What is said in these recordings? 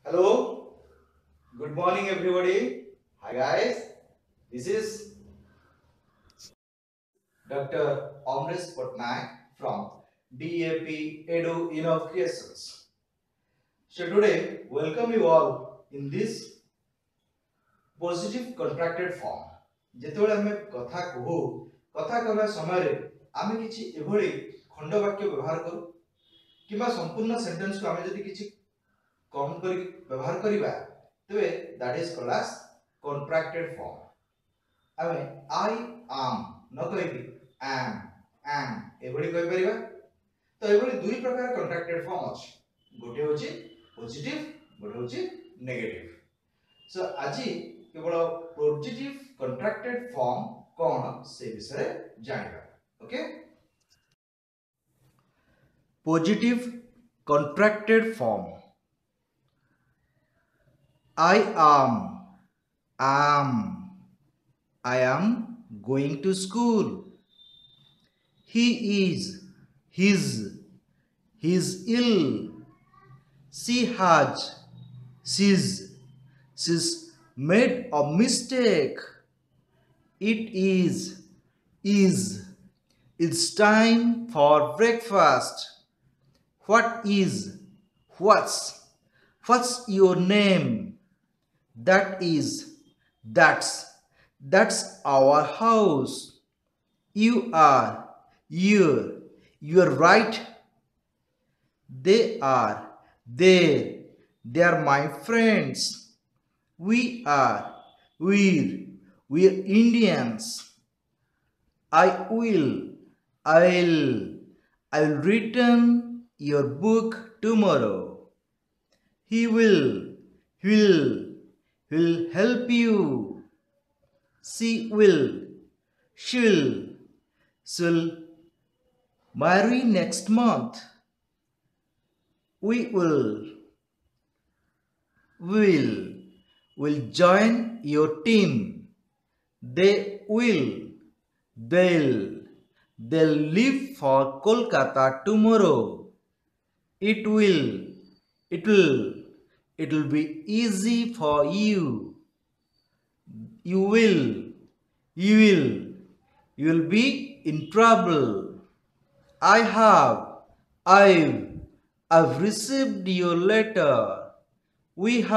Hello, good morning everybody. Hi guys, this is Dr. Omris Patnaik from DAP Edu Innovations. So today, welcome you all in this positive contracted form. ଯେତେବେଳେ ଆମେ କଥା କହୁ କଥା କହିବା ସମୟରେ ଆମେ କିଛି ଏଭଳି ଖଣ୍ଡ ବାକ୍ୟ ବ୍ୟବହାର କରୁ କିମ୍ବା ସମ୍ପୂର୍ଣ୍ଣ ସେଣ୍ଟେନ୍ସକୁ ଆମେ ଯଦି କିଛି କମ୍ କରି ବ୍ୟବହାର କରିବା ତେବେ that is called as contracted form. ଆମେ I am ନ କହିକି am ଏଭଳି କହିପାରିବା। ତ ଏଭଳି ଦୁଇ ପ୍ରକାର କଣ୍ଟ୍ରାକ୍ଟେଡ ଫର୍ମ ଅଛି, ଗୋଟେ ହେଉଛି ପଜିଟିଭ, ଗୋଟେ ହେଉଛି ନେଗେଟିଭ। ସୋ ଆଜି କେବଳ ପଜିଟିଭ କଣ୍ଟ୍ରାକ୍ଟେଡ ଫର୍ମ କ'ଣ ସେ ବିଷୟରେ ଜାଣିବା। Okay, positive contracted form I am going to school. He is, he's ill. She has, she's made a mistake. It is, it's time for breakfast. What is, what's your name? That is, that's our house. You are, you're right. They are, they're my friends. We're Indians. I'll return your book tomorrow. He will help you. She'll marry next month. Will join your team. They'll leave for Kolkata tomorrow. It'll be easy for you. You'll be in trouble. I've received your letter. We've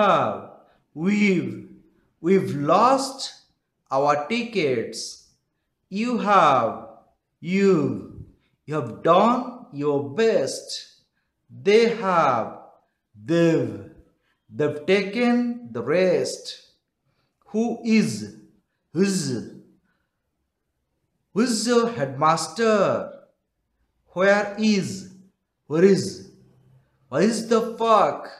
lost our tickets. You have done your best. They've taken the rest. Who's your headmaster? Where is the fuck?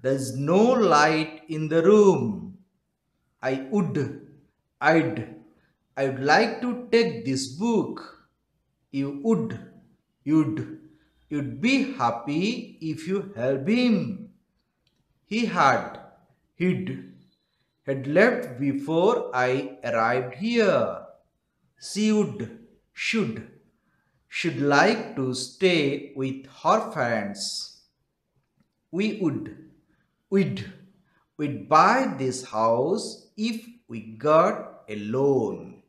There's no light in the room. I'd like to take this book. You'd be happy if you help him. He'd left before I arrived here. She should like to stay with her friends. We'd buy this house if we got a loan.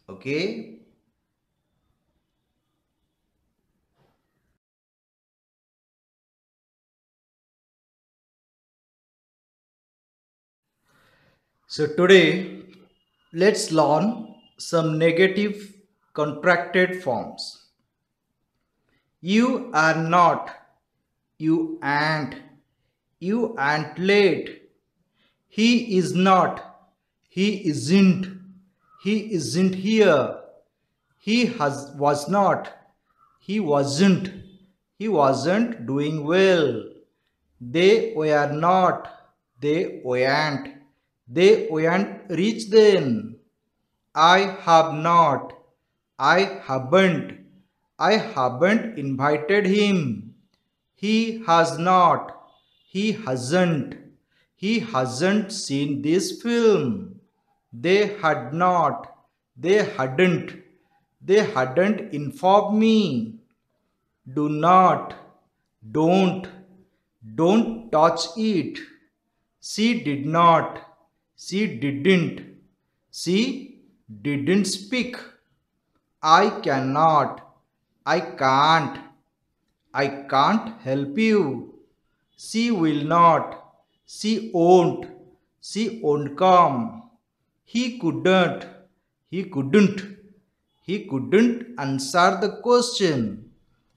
Okay? So today, let's learn some negative contracted forms. You are not, you aren't late. He is not, he isn't here. Was not, he wasn't doing well. They were not, they weren't rich then. I haven't invited him. He hasn't seen this film. They had not. They hadn't. They hadn't informed me. Do not. Don't. Don't touch it. She did not. She didn't. She didn't speak. I cannot. I can't. I can't help you. She will not. She won't. She won't come. He couldn't. He couldn't. He couldn't answer the question.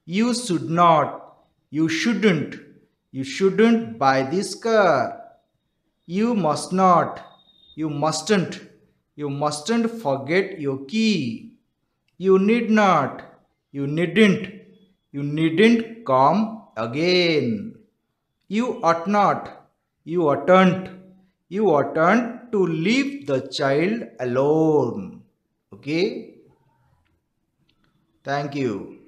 You should not. You shouldn't. You shouldn't buy this car. You must not. You mustn't. You mustn't forget your key. You need not. You needn't. You needn't come again. You ought not. You oughtn't. You oughtn't to leave the child alone. Okay? Thank you.